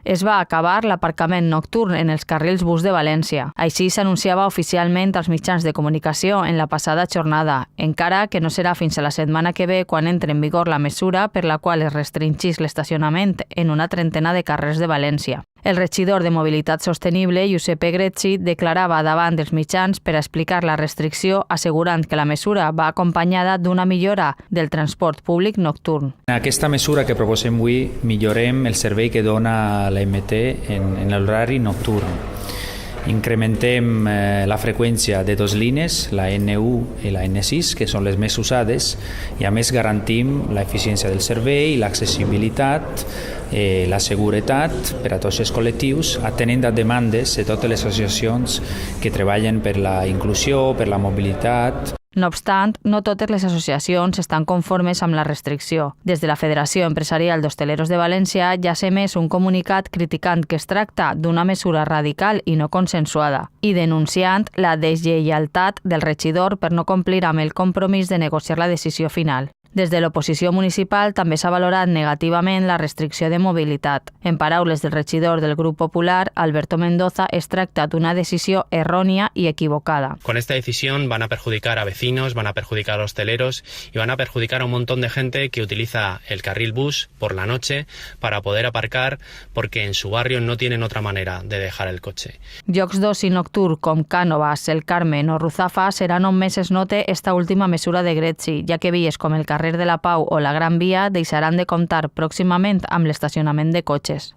Es va acabar l'aparcament nocturn en els carrils bus de València. Així s'anunciava oficialment als mitjans de comunicació en la passada jornada, encara que no serà fins a la setmana que ve quan entre en vigor la mesura per la qual es restringís l'estacionament en una trentena de carrers de València. El regidor de Mobilitat Sostenible, Josep Egretxi, declarava davant dels mitjans per a explicar la restricció, assegurant que la mesura va acompanyada d'una millora del transport públic nocturn. En aquesta mesura que proposem avui millorem el servei que dona la MT en l'horari nocturn. Incrementem la freqüència de dues línies, la N1 i la N6, que són les més usades, i a més garantim l'eficiència del servei, l'accessibilitat, la seguretat per a tots els col·lectius, atenent a demandes de totes les associacions que treballen per la inclusió, per la mobilitat. No obstant, no totes les associacions estan conformes amb la restricció. Des de la Federació Empresarial d'Hostaleros de València ja s'ha emès un comunicat criticant que es tracta d'una mesura radical i no consensuada i denunciant la deslleialtat del regidor per no complir amb el compromís de negociar la decisió final. Des de l'oposició municipal també s'ha valorat negativament la restricció de mobilitat. En paraules del regidor del Grup Popular, Alberto Mendoza, es tracta d'una decisió errònia i equivocada. Con esta decisión van a perjudicar a vecinos, van a perjudicar a hosteleros y van a perjudicar a un montón de gente que utiliza el carril bus por la noche para poder aparcar porque en su barrio no tienen otra manera de dejar el coche. Llocs d'oci nocturn com Cànovas, El Carmen o Ruzafa seran on més es note esta última mesura de Egretxi, ja que vies com el carrer de la Pau o la Gran Via deixaran de comptar pròximament amb l'estacionament de cotxes.